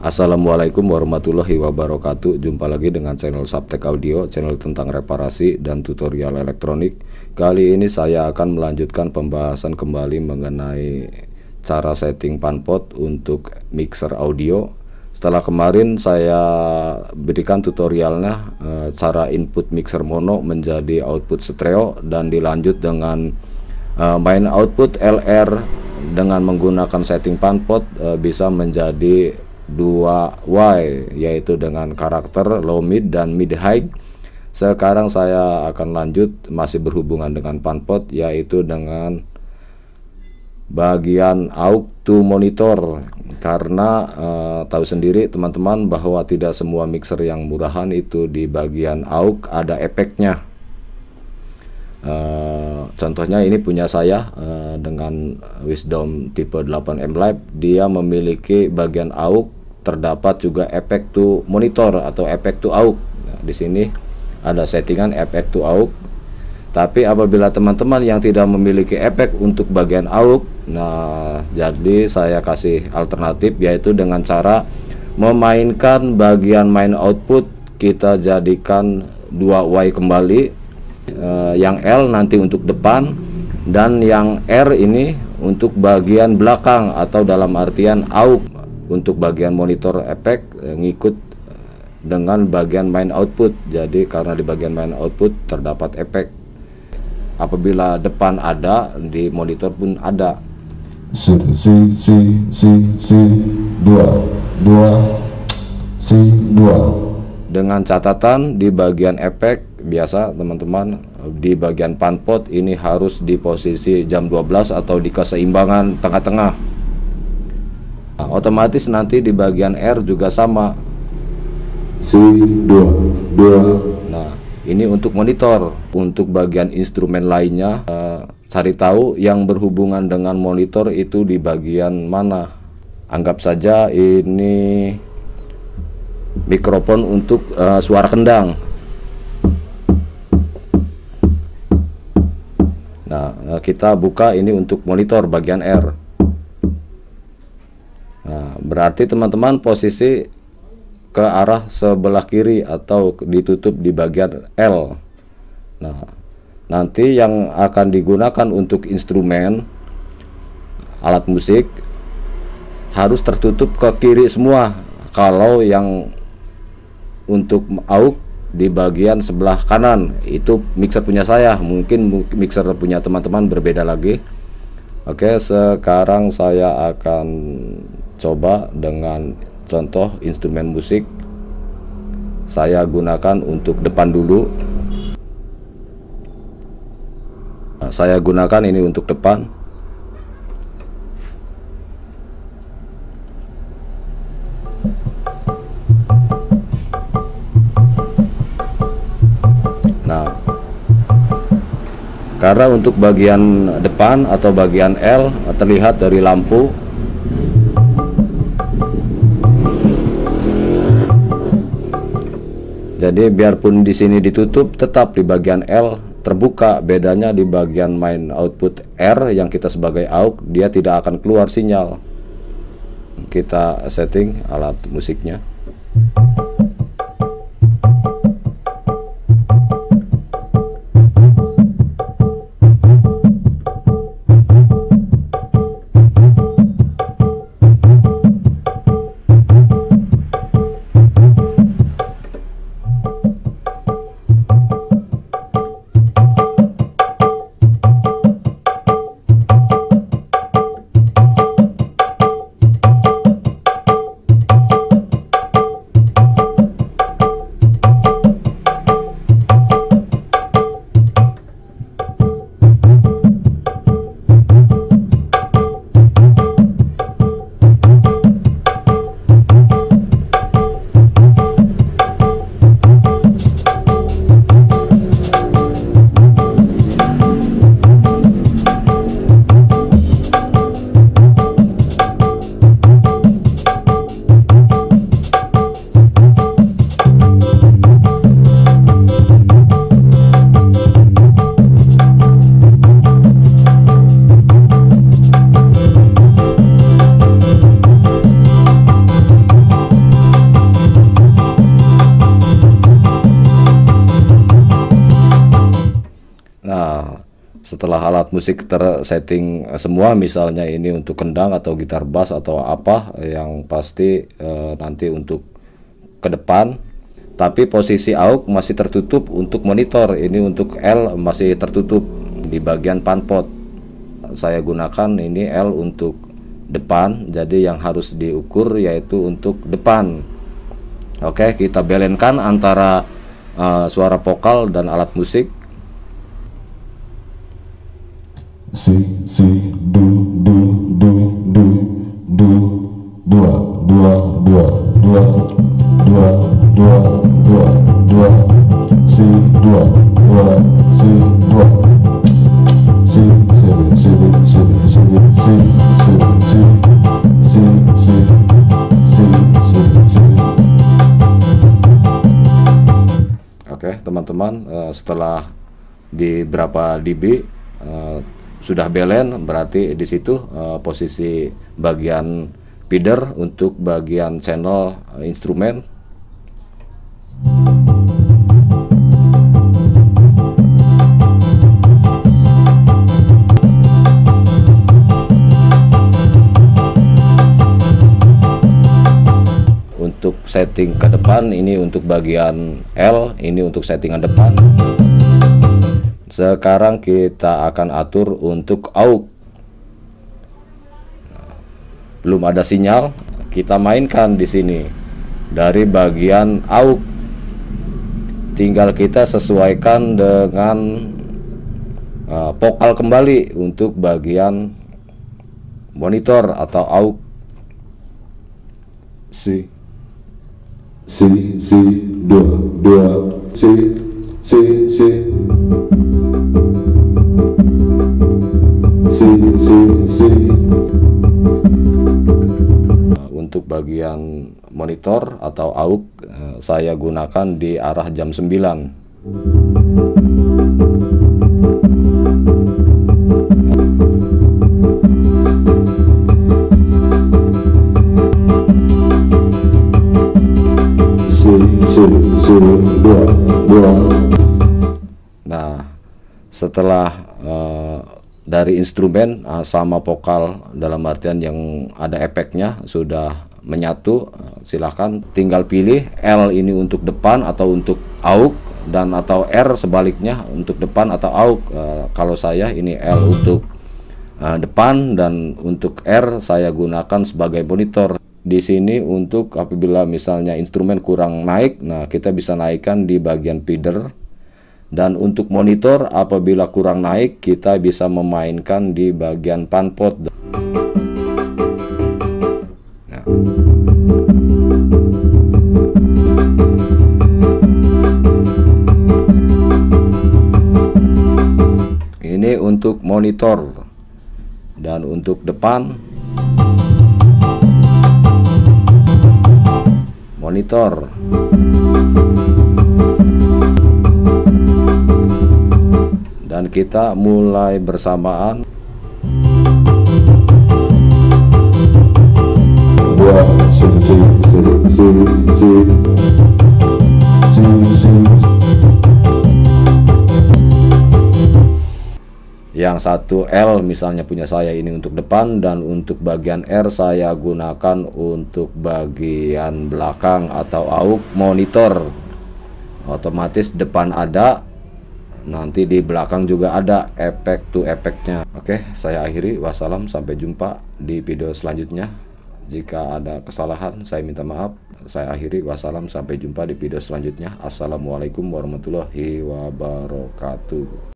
Assalamualaikum warahmatullahi wabarakatuh. Jumpa lagi dengan channel Subtek Audio, channel tentang reparasi dan tutorial elektronik. Kali ini saya akan melanjutkan pembahasan kembali mengenai cara setting panpot untuk mixer audio. Setelah kemarin saya berikan tutorialnya cara input mixer mono menjadi output stereo, dan dilanjut dengan main output LR dengan menggunakan setting panpot bisa menjadi 2Y, yaitu dengan karakter low mid dan mid high. Sekarang saya akan lanjut masih berhubungan dengan panpot, yaitu dengan bagian aux to monitor. Karena tahu sendiri teman-teman bahwa tidak semua mixer yang murahan itu di bagian aux ada efeknya. Contohnya ini punya saya dengan Wisdom tipe 8M Live, dia memiliki bagian aux, terdapat juga efek to monitor atau efek to aux. Nah, di sini ada settingan efek to aux. Tapi apabila teman-teman yang tidak memiliki efek untuk bagian aux, nah jadi saya kasih alternatif, yaitu dengan cara memainkan bagian main output kita jadikan 2Y kembali. Yang L nanti untuk depan dan yang R ini untuk bagian belakang, atau dalam artian aux untuk bagian monitor efek ngikut dengan bagian main output. Jadi karena di bagian main output terdapat efek, apabila depan ada di monitor pun ada. C 2 C 2. Dengan catatan di bagian efek, biasa teman-teman di bagian panpot ini harus di posisi jam 12 atau di keseimbangan tengah-tengah. Nah, otomatis nanti di bagian R juga sama. C 2. Nah, ini untuk monitor. Untuk bagian instrumen lainnya, cari tahu yang berhubungan dengan monitor itu di bagian mana. Anggap saja ini mikrofon untuk suara kendang. Nah, kita buka ini untuk monitor bagian R. Nah, berarti teman-teman posisi ke arah sebelah kiri atau ditutup di bagian L. Nah, nanti yang akan digunakan untuk instrumen alat musik harus tertutup ke kiri semua. Kalau yang untuk aux di bagian sebelah kanan, itu mixer punya saya, mungkin mixer punya teman-teman berbeda lagi. Oke, sekarang saya akan coba dengan contoh instrumen musik. Saya gunakan untuk depan dulu. Nah, saya gunakan ini untuk depan. Nah, karena untuk bagian depan atau bagian L terlihat dari lampu. Jadi biarpun di sini ditutup, tetap di bagian L terbuka. Bedanya di bagian main output R yang kita sebagai aux, dia tidak akan keluar sinyal. Kita setting alat musiknya. alat musik tersetting semua, misalnya ini untuk kendang atau gitar bass atau apa, yang pasti nanti untuk ke depan. Tapi posisi AUX masih tertutup untuk monitor, ini untuk L masih tertutup di bagian panpot. Saya gunakan ini L untuk depan, jadi yang harus diukur yaitu untuk depan. Oke, kita balenkan antara suara vokal dan alat musik. Si du du du du du dua dua dua dua dua dua dua dua si dua dua si dua si si si si si si si si si si si si. Oke teman-teman, setelah di berapa dB sudah belen, berarti di situ posisi bagian feeder untuk bagian channel instrumen. Untuk setting ke depan ini untuk bagian L, ini untuk settingan depan. Sekarang kita akan atur untuk AUX. Belum ada sinyal, kita mainkan di sini dari bagian AUX. Tinggal kita sesuaikan dengan vokal kembali untuk bagian monitor atau AUX. Si dua dua si si si Untuk bagian monitor atau AUX saya gunakan di arah jam 9. Nah, setelah dari instrumen sama vokal dalam artian yang ada efeknya sudah menyatu, silahkan tinggal pilih L ini untuk depan atau untuk AUX, dan atau R sebaliknya untuk depan atau AUX. Kalau saya ini L untuk depan dan untuk R saya gunakan sebagai monitor. Di sini untuk apabila misalnya instrumen kurang naik, nah kita bisa naikkan di bagian feeder. Dan untuk monitor apabila kurang naik, kita bisa memainkan di bagian panpot. Nah. Ini untuk monitor. Dan untuk depan monitor. Dan kita mulai bersamaan. Yang satu L misalnya punya saya ini untuk depan, dan untuk bagian R saya gunakan untuk bagian belakang atau AUX monitor. Otomatis depan ada, nanti di belakang juga ada efek to efeknya. Oke, saya akhiri. Wassalam, sampai jumpa di video selanjutnya. Jika ada kesalahan saya minta maaf. Saya akhiri. Wassalam, sampai jumpa di video selanjutnya. Assalamualaikum warahmatullahi wabarakatuh.